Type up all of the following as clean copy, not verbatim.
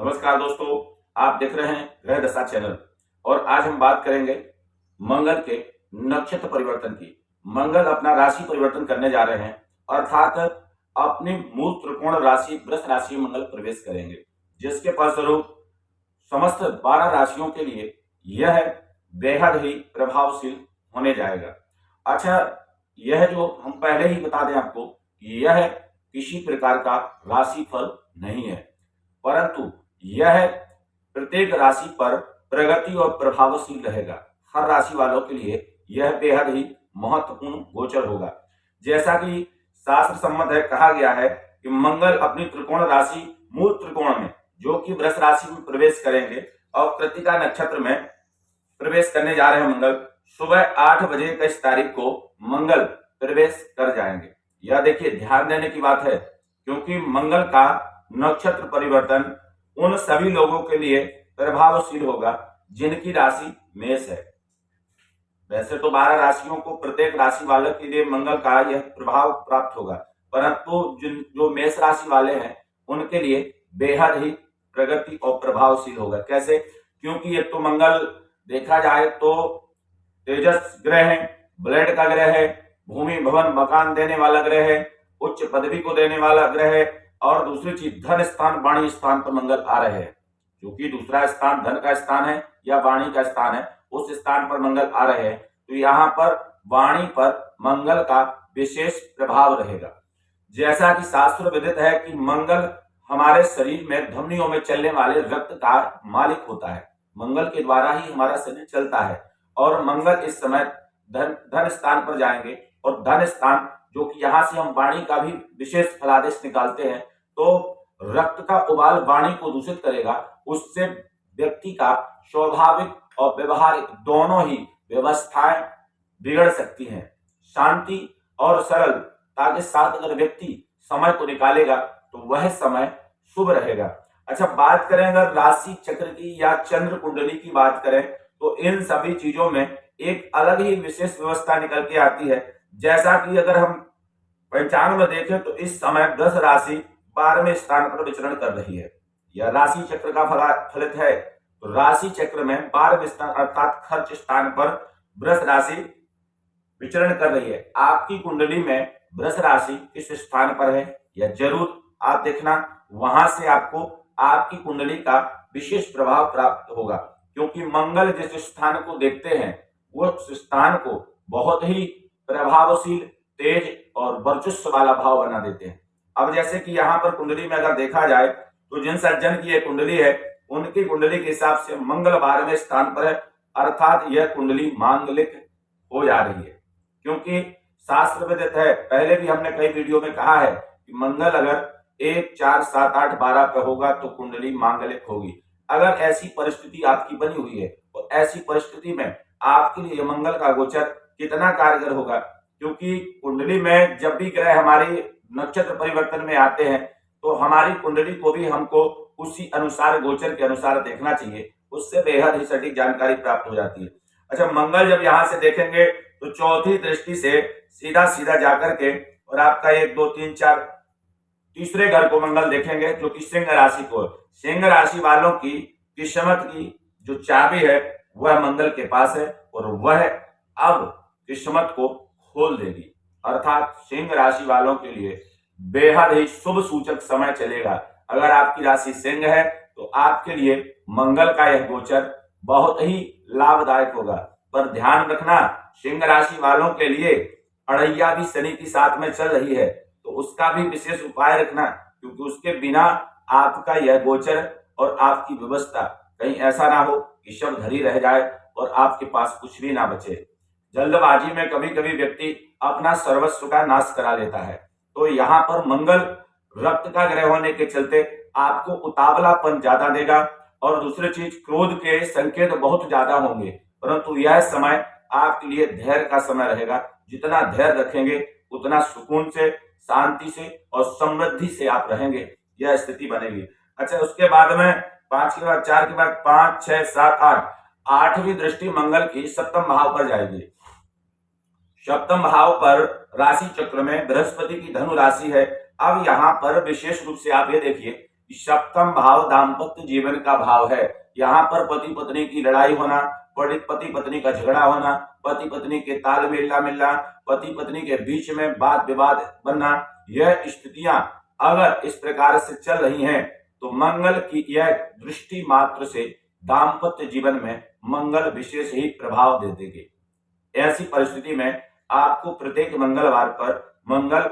नमस्कार दोस्तों, आप देख रहे हैं ग्रह दशा चैनल और आज हम बात करेंगे मंगल के नक्षत्र परिवर्तन की। मंगल अपना राशि परिवर्तन करने जा रहे हैं, अर्थात अपनी मूल त्रिकोण राशि वृष राशि में मंगल प्रवेश करेंगे, जिसके फलस्वरूप समस्त 12 राशियों के लिए यह बेहद ही प्रभावशील होने जाएगा। अच्छा, यह जो हम पहले ही बता दें आपको, यह किसी प्रकार का राशि फल नहीं है, परंतु यह प्रत्येक राशि पर प्रगति और प्रभावशील रहेगा। हर राशि वालों के लिए यह बेहद ही महत्वपूर्ण गोचर होगा। जैसा कि शास्त्र सम्मत है, कहा गया है कि मंगल अपनी त्रिकोण राशि मूल त्रिकोण में, जो कि वृष राशि में प्रवेश करेंगे और कृत्तिका नक्षत्र में प्रवेश करने जा रहे हैं। मंगल सुबह 8 बजे का इस तारीख को मंगल प्रवेश कर जाएंगे। यह देखिए ध्यान देने की बात है, क्योंकि मंगल का नक्षत्र परिवर्तन उन सभी लोगों के लिए प्रभावशील होगा जिनकी राशि मेष है। वैसे तो 12 राशियों को प्रत्येक राशि वाले के लिए मंगल का यह प्रभाव प्राप्त होगा, परंतु जो मेष राशि वाले हैं उनके लिए बेहद ही प्रगति और प्रभावशील होगा। कैसे? क्योंकि ये तो मंगल देखा जाए तो तेजस ग्रह है, ब्लड का ग्रह है, भूमि भवन मकान देने वाला ग्रह है, उच्च पदवी को देने वाला ग्रह है, और दूसरी चीज धन स्थान वाणी स्थान पर मंगल आ रहे हैं। क्योंकि दूसरा स्थान धन का स्थान है या वाणी का स्थान है, उस स्थान पर मंगल आ रहे हैं, तो यहाँ पर वाणी पर मंगल का विशेष प्रभाव रहेगा। जैसा कि शास्त्र विदित है कि मंगल हमारे शरीर में धमनियों में चलने वाले रक्त का मालिक होता है। मंगल के द्वारा ही हमारा शरीर चलता है, और मंगल इस समय धन स्थान पर जाएंगे, और धन स्थान जो कि यहाँ से हम वाणी का भी विशेष फलादेश निकालते हैं, तो रक्त का उबाल वाणी को दूषित करेगा। उससे व्यक्ति का स्वाभाविक और व्यवहारिक दोनों ही व्यवस्थाएं बिगड़ सकती हैं। शांति और सरलता के साथ अगर व्यक्ति समय को निकालेगा तो वह समय शुभ रहेगा। अच्छा, बात करें अगर राशि चक्र की या चंद्र कुंडली की बात करें, तो इन सभी चीजों में एक अलग ही विशेष व्यवस्था निकल के आती है। जैसा कि अगर हम पंचांग में देखें तो इस समय वृष राशि 12वें स्थान पर विचरण कर रही है। यह राशि चक्र का फलित है। तो राशि चक्र में 12वें स्थान अर्थात खर्च स्थान पर वृष राशि विचरण कर रही है। आपकी कुंडली में वृष राशि किस स्थान पर है यह जरूर आप देखना, वहां से आपको आपकी कुंडली का विशेष प्रभाव प्राप्त होगा। क्योंकि मंगल जिस स्थान को देखते हैं वो स्थान को बहुत ही प्रभावशील, तेज और वर्चस्व वाला भाव बना देते हैं। अब जैसे कि यहाँ पर कुंडली में अगर देखा जाए तो जिन सज्जन की यह कुंडली है उनकी कुंडली के हिसाब से मंगल 12वें स्थान पर है, अर्थात यह कुंडली मांगलिक हो जा रही है। क्योंकि शास्त्र विदित है, पहले भी हमने कई वीडियो में कहा है कि मंगल अगर 1, 4, 7, 8, 12 पे होगा तो कुंडली मांगलिक होगी। अगर ऐसी परिस्थिति आपकी बनी हुई है तो ऐसी परिस्थिति में आपके लिए मंगल का गोचर कितना कारगर होगा। क्योंकि कुंडली में जब भी ग्रह हमारी नक्षत्र परिवर्तन में आते हैं तो हमारी कुंडली को भी हमको उसी अनुसार गोचर के अनुसार देखना चाहिए, उससे बेहद ही सटीक जानकारी प्राप्त हो जाती है। अच्छा, मंगल जब यहाँ से देखेंगे तो चौथी दृष्टि से सीधा सीधा जाकर के और आपका 1, 2, 3, 4 तीसरे घर को मंगल देखेंगे, जो कि सिंह राशि को। सिंह राशि वालों की किस्मत की जो चाबी है वह मंगल के पास है, और वह अब किस्मत को खोल देगी। अर्थात सिंह राशि वालों के लिए बेहद ही शुभ सूचक समय चलेगा। अगर आपकी राशि सिंह है तो आपके लिए मंगल का यह गोचर बहुत ही लाभदायक होगा। पर ध्यान रखना, सिंह राशि वालों के लिए अड़ैया भी शनि की साथ में चल रही है, तो उसका भी विशेष उपाय रखना, क्योंकि उसके बिना आपका यह गोचर और आपकी व्यवस्था कहीं ऐसा ना हो कि शव धरी रह जाए और आपके पास कुछ भी ना बचे। जल्दबाजी में कभी कभी व्यक्ति अपना सर्वस्व का नाश करा लेता है। तो यहाँ पर मंगल रक्त का ग्रह होने के चलते आपको उतावलापन ज्यादा देगा, और दूसरी चीज क्रोध के संकेत बहुत ज्यादा होंगे, परंतु यह समय आपके लिए धैर्य का समय रहेगा। जितना धैर्य रखेंगे उतना सुकून से, शांति से और समृद्धि से आप रहेंगे, यह स्थिति बनेगी। अच्छा, उसके बाद में 5 के बाद 4 के बाद 5, 6, 7, 8 8वीं दृष्टि मंगल की सप्तम भाव पर जाएगी। सप्तम भाव पर राशि चक्र में बृहस्पति की धनु राशि है। अब यहाँ पर विशेष रूप से आप ये देखिए, सप्तम भाव दाम्पत्य जीवन का भाव है। यहाँ पर पति पत्नी की लड़ाई होना, पति पत्नी का झगड़ा होना, पति पत्नी के तालमेल ना मिलना, पति पत्नी के बीच में वाद विवाद बनना, यह स्थितियां अगर इस प्रकार से चल रही हैं तो मंगल की यह दृष्टि मात्र से दाम्पत्य जीवन में मंगल विशेष ही प्रभाव दे देगी। ऐसी परिस्थिति में आपको प्रत्येक मंगलवार पर मंगल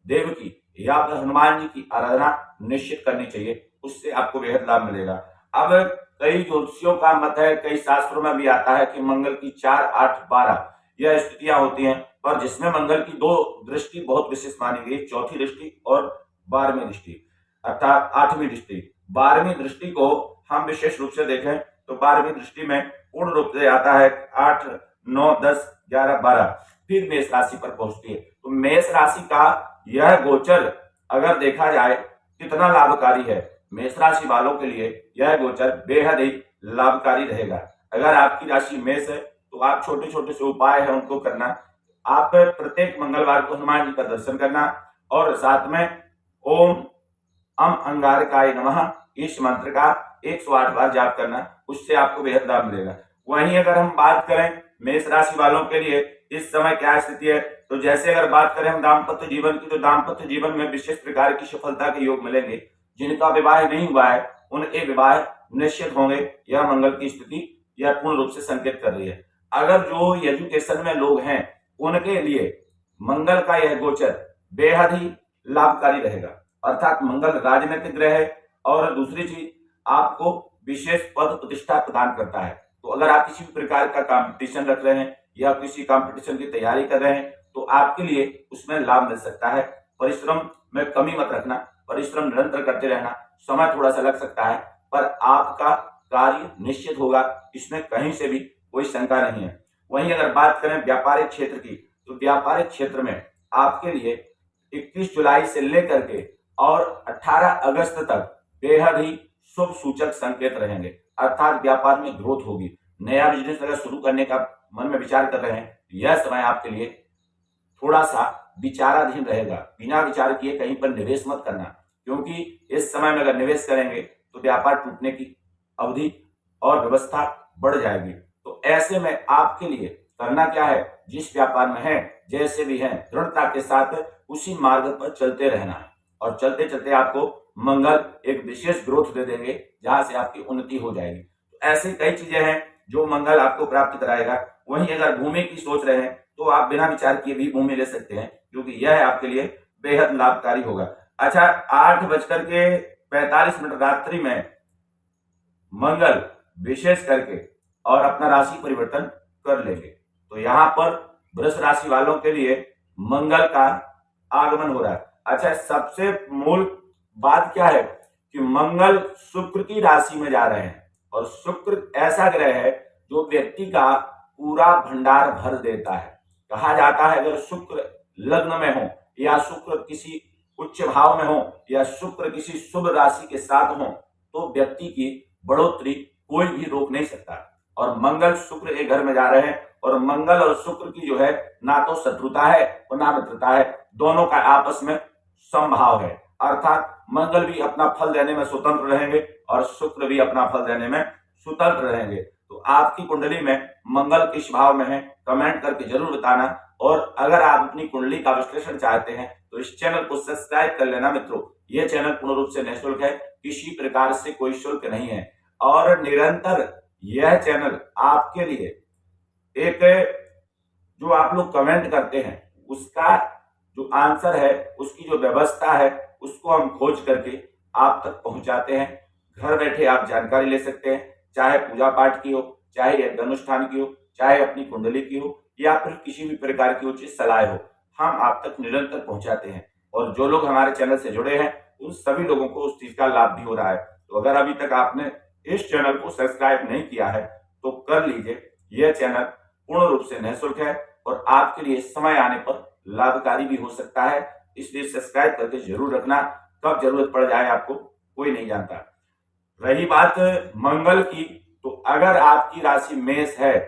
देव की या हनुमान जी की आराधना निश्चित करनी चाहिए, उससे आपको बेहद लाभ मिलेगा। अब कई ज्योतिषियों का मत है, कई शास्त्रों में भी आता है कि मंगल की 4, 8, 12 यह स्थितियां होती हैं, पर जिसमें मंगल की 2 दृष्टि बहुत विशेष मानी गई, चौथी दृष्टि और 12वीं दृष्टि अर्थात 8वीं दृष्टि। 12वीं दृष्टि को हम विशेष रूप से देखें तो 12वीं दृष्टि में पूर्ण रूप से आता है 8, 9, 10, 11, 12 फिर मेष राशि पर पहुंचती है। तो मेष राशि का यह गोचर अगर देखा जाए कितना लाभकारी है, मेष राशि वालों के लिए यह गोचर बेहद ही लाभकारी रहेगा। अगर आपकी राशि मेष है तो आप छोटे छोटे से उपाय है उनको करना। आप प्रत्येक मंगलवार को हनुमान जी का दर्शन करना और साथ में ओम अम अंगारकाय नमः इस मंत्र का 108 बार जाप करना, उससे आपको बेहद लाभ मिलेगा। वहीं अगर हम बात करें मेष राशि वालों के लिए इस समय क्या स्थिति है, तो जैसे अगर बात करें हम दाम्पत्य जीवन की, तो दाम्पत्य जीवन में विशेष प्रकार की सफलता के योग मिलेंगे। जिनका विवाह नहीं हुआ है उनके विवाह निश्चित होंगे, यह मंगल की स्थिति यह पूर्ण रूप से संकेत कर रही है। अगर जो एजुकेशन में लोग हैं उनके लिए मंगल का यह गोचर बेहद ही लाभकारी रहेगा, अर्थात मंगल राजनीतिक ग्रह है और दूसरी चीज आपको विशेष पद प्रतिष्ठा प्रदान करता है। तो अगर आप किसी भी प्रकार का कंपटीशन रख रहे हैं या किसी कंपटीशन की तैयारी कर रहे हैं तो आपके लिए उसमें लाभ मिल सकता है। परिश्रम में कमी मत रखना, परिश्रम निरंतर करते रहना, समय थोड़ा सा लग सकता है पर आपका कार्य निश्चित होगा, इसमें कहीं से भी कोई शंका नहीं है। वहीं अगर बात करें व्यापारिक क्षेत्र की, तो व्यापारिक क्षेत्र में आपके लिए 21 जुलाई से लेकर के और 18 अगस्त तक बेहद ही शुभ सूचक संकेत रहेंगे, अर्थात व्यापार में ग्रोथ होगी। नया बिजनेस अगर शुरू करने का मन में विचार कर रहे हैं, यह समय आपके लिए थोड़ा सा विचाराधीन रहेगा। बिना विचार किए कहीं पर निवेश मत करना, क्योंकि इस समय में अगर निवेश करेंगे तो व्यापार टूटने की अवधि और व्यवस्था बढ़ जाएगी। तो ऐसे में आपके लिए करना क्या है, जिस व्यापार में है जैसे भी है दृढ़ता के साथ उसी मार्ग पर चलते रहना है और चलते चलते आपको मंगल एक विशेष ग्रोथ दे देंगे जहां से आपकी उन्नति हो जाएगी। तो ऐसी कई चीजें हैं जो मंगल आपको प्राप्त कराएगा। वहीं अगर भूमि की सोच रहे हैं तो आप बिना विचार किए भी भूमि ले सकते हैं, क्योंकि यह आपके लिए बेहद लाभकारी होगा। अच्छा, 8:45 रात्रि में मंगल विशेष करके और अपना राशि परिवर्तन कर लेंगे। तो यहाँ पर वृष राशि वालों के लिए मंगल का आगमन हो रहा है। अच्छा, सबसे मूल बात क्या है कि मंगल शुक्र की राशि में जा रहे हैं और शुक्र ऐसा ग्रह है जो व्यक्ति का पूरा भंडार भर देता है। कहा जाता है अगर शुक्र लग्न में हो या शुक्र किसी उच्च भाव में हो या शुक्र किसी शुभ राशि के साथ हो तो व्यक्ति की बढ़ोतरी कोई भी रोक नहीं सकता। और मंगल शुक्र के घर में जा रहे हैं और मंगल और शुक्र की जो है ना तो शत्रुता है और ना मित्रता है, दोनों का आपस में समभाव है, अर्थात मंगल भी अपना फल देने में स्वतंत्र रहेंगे और शुक्र भी अपना फल देने में स्वतंत्र रहेंगे। तो आपकी कुंडली में मंगल किस भाव में है कमेंट करके जरूर बताना। और अगर आप अपनी कुंडली का विश्लेषण चाहते हैं तो इस चैनल को सब्सक्राइब कर लेना मित्रों। यह चैनल पूर्ण रूप से निःशुल्क है, किसी प्रकार से कोई शुल्क नहीं है और निरंतर यह चैनल आपके लिए एक जो आप लोग कमेंट करते हैं उसका जो आंसर है, उसकी जो व्यवस्था है उसको हम खोज करके आप तक पहुंचाते हैं। घर बैठे आप जानकारी ले सकते हैं, चाहे पूजा पाठ की हो, चाहे यज्ञ अनुष्ठान की हो, चाहे अपनी कुंडली की हो या फिर किसी भी प्रकार की उचित सलाह हो, हम आप तक निरंतर पहुंचाते हैं। और जो लोग हमारे चैनल से जुड़े हैं उन सभी लोगों को उस चीज का लाभ भी हो रहा है। तो अगर अभी तक आपने इस चैनल को सब्सक्राइब नहीं किया है तो कर लीजिए। यह चैनल पूर्ण रूप से निःशुल्क है और आपके लिए समय आने पर लाभकारी भी हो सकता है, इसलिए सब्सक्राइब करके जरूर रखना। कब जरूरत पड़ जाए आपको कोई नहीं जानता। रही बात मंगल की, तो अगर आपकी राशि मेष है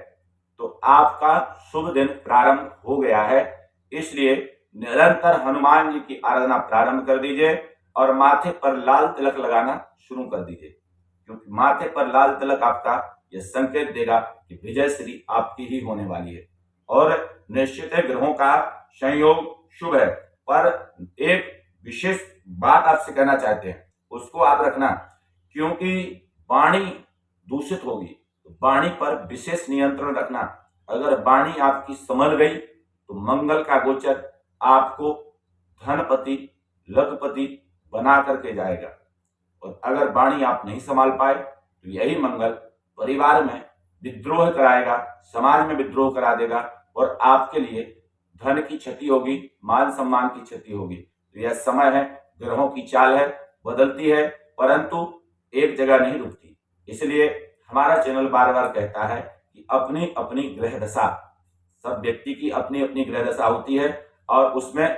तो आपका शुभ दिन प्रारंभ हो गया है, इसलिए निरंतर हनुमान जी की आराधना प्रारंभ कर दीजिए। और माथे पर लाल तिलक लगाना शुरू कर दीजिए, क्योंकि माथे पर लाल तिलक आपका यह संकेत देगा कि विजयश्री आपकी ही होने वाली है। और निश्चित है ग्रहों का संयोग शुभ है, पर एक विशेष बात आपसे कहना चाहते हैं, उसको आप रखना, क्योंकि वाणी दूषित होगी तो वाणी पर विशेष नियंत्रण रखना। अगर वाणी आपकी संभल गई तो मंगल का गोचर आपको धनपति लखपति बना करके जाएगा, और अगर वाणी आप नहीं संभाल पाए तो यही मंगल परिवार में विद्रोह कराएगा, समाज में विद्रोह करा देगा, और आपके लिए धन की क्षति होगी, मान सम्मान की क्षति होगी। तो यह समय है, ग्रहों की चाल है, बदलती है, परंतु एक जगह नहीं रुकती। इसलिए हमारा चैनल बार बार कहता है कि अपनी अपनी ग्रह दशा, सब व्यक्ति की अपनी अपनी ग्रह दशा होती है और उसमें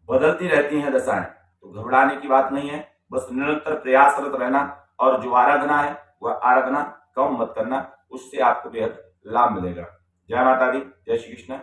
बदलती रहती हैं दशाएं, तो घबराने की बात नहीं है। बस निरंतर प्रयासरत रहना, और जो आराधना है वह आराधना कम मत करना, उससे आपको बेहद लाभ मिलेगा। जय माता दी, जय श्री कृष्ण।